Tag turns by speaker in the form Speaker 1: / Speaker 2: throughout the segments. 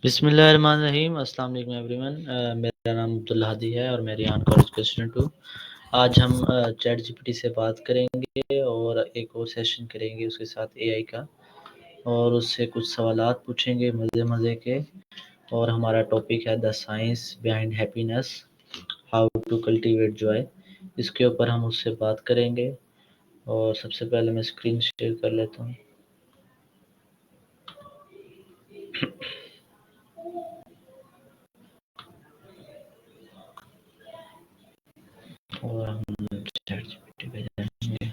Speaker 1: बिस्मिल्लाहिर्रहमानिर्रहीम अस्सलाम वालेकुम एवरीवन। मेरा नाम अब्दुल हादी है और मैं रियान कॉलेज का स्टूडेंट हूँ। आज हम चैट जीपीटी से बात करेंगे और एक और सेशन करेंगे उसके साथ एआई का, और उससे कुछ सवालात पूछेंगे मज़े मज़े के। और हमारा टॉपिक है the science behind happiness, how to cultivate joy. इसके ऊपर हम उससे बात करेंगे। और सबसे पहले मैं स्क्रीन शेयर कर लेता हूँ। और हम चैट जीपीटी पे जाएंगे।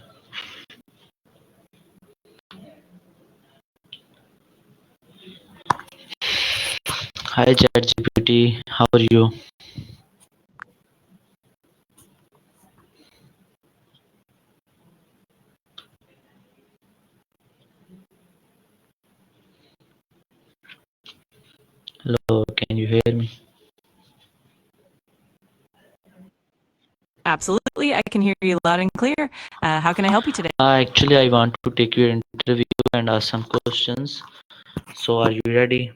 Speaker 1: Hi ChatGPT, how are you? Hello, can you hear me?
Speaker 2: Absolutely, I can hear you loud and clear. How can I help you today?
Speaker 1: Actually, I want to take your interview and ask some questions. So, are you ready?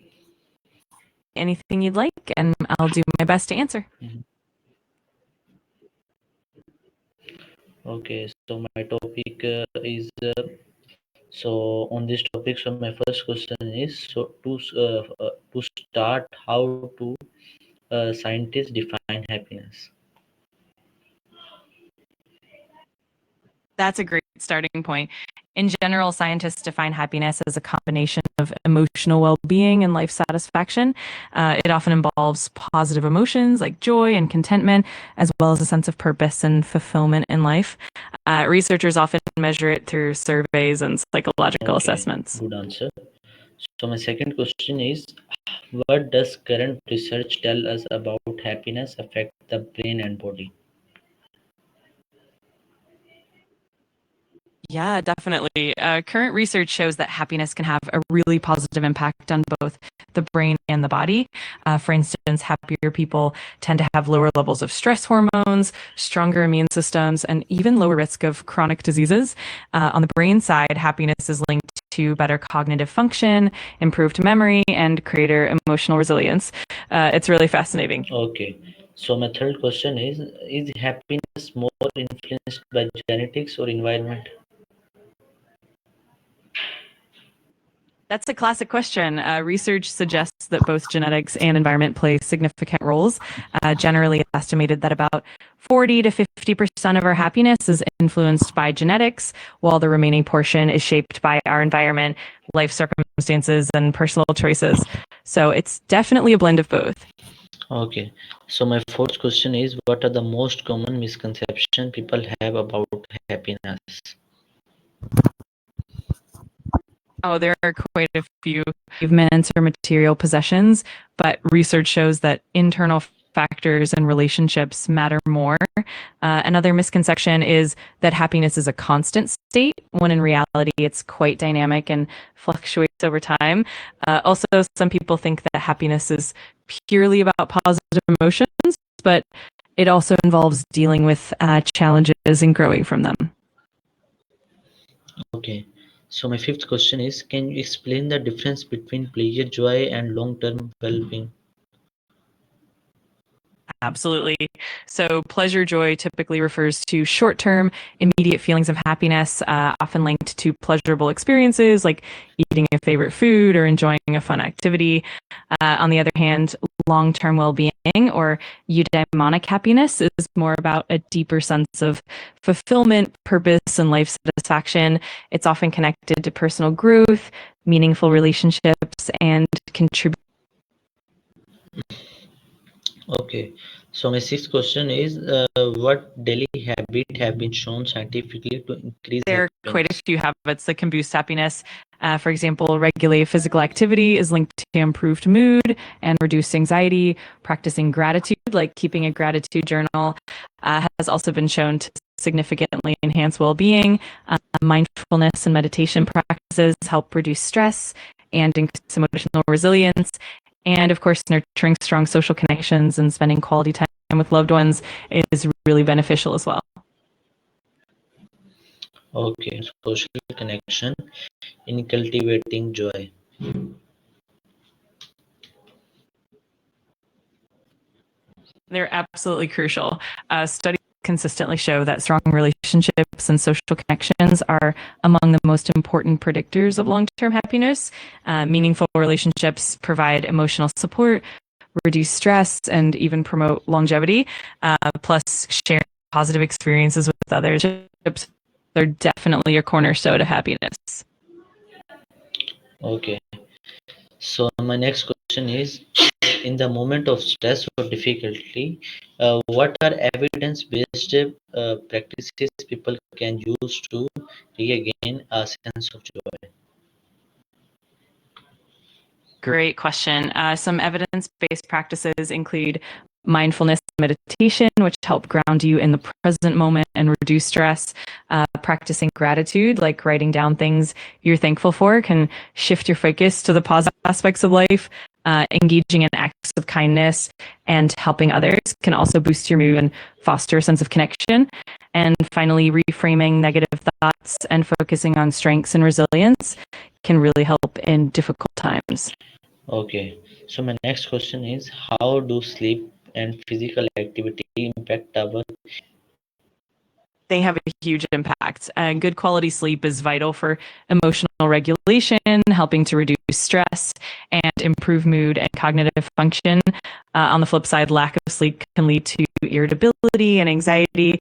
Speaker 2: Anything you'd like, and I'll do my best to answer.
Speaker 1: Okay, so my topic is so on this topic. So my first question is to start, how to scientists define happiness?
Speaker 2: That's a great starting point. In general, scientists define happiness as a combination of emotional well being and life satisfaction. It often involves positive emotions like joy and contentment, as well as a sense of purpose and fulfillment in life. Researchers often measure it through surveys and psychological
Speaker 1: Okay,
Speaker 2: assessments.
Speaker 1: good answer. So my second question is, what does current research tell us about happiness affect the brain and body?
Speaker 2: Yeah, definitely. Current research shows that happiness can have a really positive impact on both the brain and the body. For instance, happier people tend to have lower levels of stress hormones, stronger immune systems, and even lower risk of chronic diseases. On the brain side, happiness is linked to better cognitive function, improved memory, and greater emotional resilience. It's really fascinating.
Speaker 1: Okay. So my third question is happiness more influenced by genetics or environment?
Speaker 2: That's a classic question. Research suggests that both genetics and environment play significant roles. Generally, it's estimated that about 40 to 50% of our happiness is influenced by genetics, while the remaining portion is shaped by our environment, life circumstances, and personal choices. So it's definitely a blend of both.
Speaker 1: Okay. So my fourth question is, what are the most common misconception people have about happiness?
Speaker 2: Oh, there are quite a few achievements or material possessions, but research shows that internal factors and relationships matter more. Another misconception is that happiness is a constant state, when in reality it's quite dynamic and fluctuates over time. Also, some people think that happiness is purely about positive emotions, but it also involves dealing with challenges and growing from them.
Speaker 1: Okay. So my fifth question is, can you explain the difference between pleasure, joy, and long-term well-being?
Speaker 2: Absolutely. So, pleasure joy typically refers to short term, immediate feelings of happiness, often linked to pleasurable experiences like eating a favorite food or enjoying a fun activity. On the other hand, long term well being or eudaimonic happiness is more about a deeper sense of fulfillment, purpose, and life satisfaction. It's often connected to personal growth, meaningful relationships, and contributing.
Speaker 1: Okay. So my sixth question is, what daily habit have been shown scientifically to increase
Speaker 2: There are quite a
Speaker 1: happiness?
Speaker 2: few habits that can boost happiness. For example, regular physical activity is linked to improved mood and reduced anxiety. Practicing gratitude, like keeping a gratitude journal, has also been shown to significantly enhance well being. Mindfulness and meditation practices help reduce stress and increase emotional resilience. And of course, nurturing strong social connections and spending quality time with loved ones is really beneficial as well.
Speaker 1: Okay. Social connection in cultivating joy.
Speaker 2: They're absolutely crucial. Studies consistently show that strong relationships and social connections are among the most important predictors of long-term happiness. Meaningful relationships provide emotional support, reduce stress, and even promote longevity. Plus, sharing positive experiences with others, they're definitely a cornerstone of happiness.
Speaker 1: Okay. So my next question is, in the moment of stress or difficulty, what are evidence-based practices people can use to regain a sense of joy?
Speaker 2: Great question. Some evidence-based practices include mindfulness meditation, which help ground you in the present moment and reduce stress. Practicing gratitude, like writing down things you're thankful for, can shift your focus to the positive aspects of life. Engaging in acts of kindness and helping others can also boost your mood and foster a sense of connection. And finally, reframing negative thoughts and focusing on strengths and resilience can really help in difficult times.
Speaker 1: Okay. So my next question is, how do sleep and physical activity impact our?
Speaker 2: They have a huge impact. Good quality sleep is vital for emotional regulation, helping to reduce stress and improve mood and cognitive function. On the flip side, lack of sleep can lead to irritability and anxiety.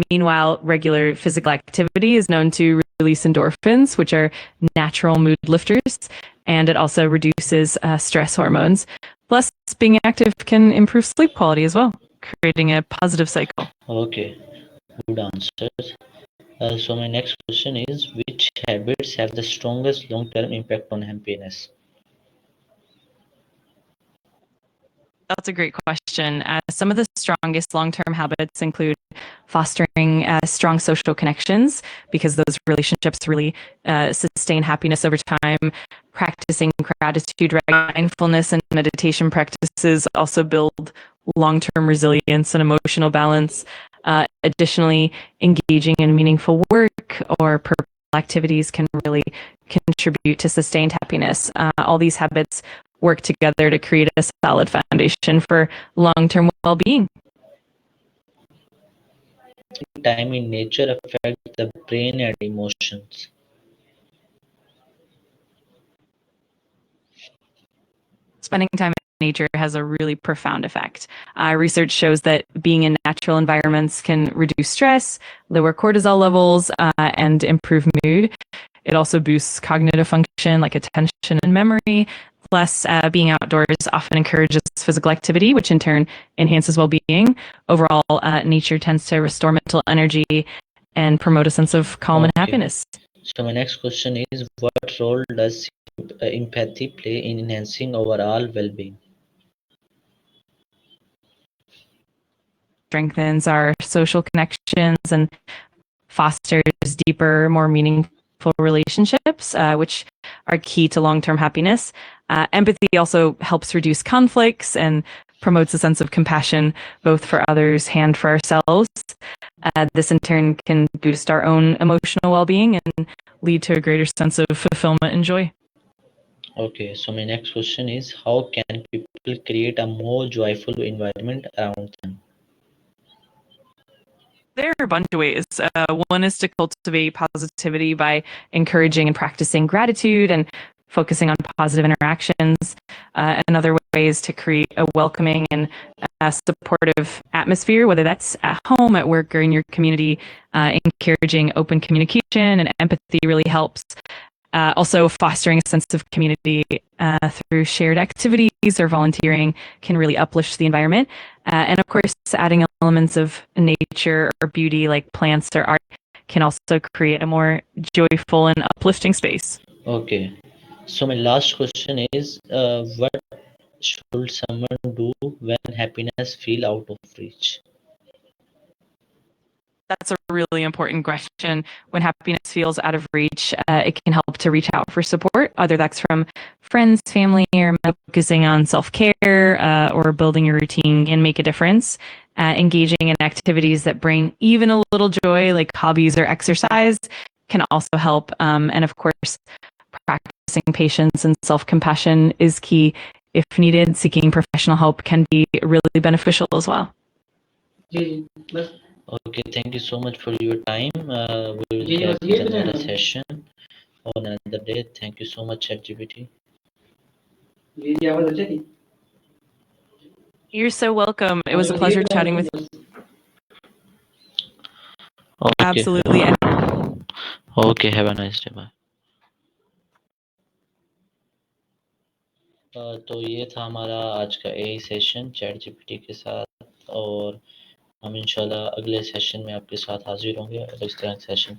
Speaker 2: Meanwhile, regular physical activity is known to release endorphins, which are natural mood lifters, and it also reduces stress hormones. Plus, being active can improve sleep quality as well, creating a positive cycle.
Speaker 1: Okay, good answers. So my next question is, which habits have the strongest long-term impact on happiness?
Speaker 2: That's a great question. Some of the strongest long-term habits include fostering strong social connections, because those relationships really sustain happiness over time. Practicing gratitude, mindfulness, and meditation practices also build long-term resilience and emotional balance. Additionally, engaging in meaningful work or purposeful activities can really contribute to sustained happiness. All these habits work together to create a solid foundation for long-term well-being.
Speaker 1: Time in nature affect the brain and emotions.
Speaker 2: Spending time in nature has a really profound effect. Research shows that being in natural environments can reduce stress, lower cortisol levels, and improve mood. It also boosts cognitive function like attention and memory. Plus, being outdoors often encourages physical activity, which in turn enhances well-being. Overall, nature tends to restore mental energy and promote a sense of calm and
Speaker 1: Okay.
Speaker 2: happiness.
Speaker 1: So my next question is, what role does empathy play in enhancing overall well-being?
Speaker 2: Strengthens our social connections and fosters deeper, more meaningful relationships, which are key to long-term happiness. Empathy also helps reduce conflicts and promotes a sense of compassion, both for others and for ourselves. This in turn can boost our own emotional well-being and lead to a greater sense of fulfillment and joy.
Speaker 1: Okay, so my next question is, how can people create a more joyful environment around them?
Speaker 2: There are a bunch of ways. One is to cultivate positivity by encouraging and practicing gratitude and focusing on positive interactions. Another way is to create a welcoming and supportive atmosphere, whether that's at home, at work, or in your community. Encouraging open communication and empathy really helps. Also, fostering a sense of community through shared activities or volunteering can really uplift the environment. And of course, adding elements of nature or beauty like plants or art can also create a more joyful and uplifting space.
Speaker 1: Okay, so my last question is, what should someone do when happiness feel out of reach?
Speaker 2: That's a really important question. When happiness feels out of reach, it can help to reach out for support, whether that's from friends, family, or focusing on self-care or building a routine can make a difference. Engaging in activities that bring even a little joy, like hobbies or exercise, can also help. And of course, practicing patience and self-compassion is key. if needed, seeking professional help can be really beneficial as well.
Speaker 1: Okay, thank you so much for your time. We will get with another session on another day. Thank you so much, ChatGPT.
Speaker 2: You're so welcome. It was a pleasure chatting with you.
Speaker 1: Okay.
Speaker 2: Absolutely.
Speaker 1: Okay, have a nice day. Bye. तो ये था हमारा आज का AI session chat GPT के साथ, और हम इंशाल्लाह अगले सेशन में आपके साथ हाजिर होंगे इस तरह सेशन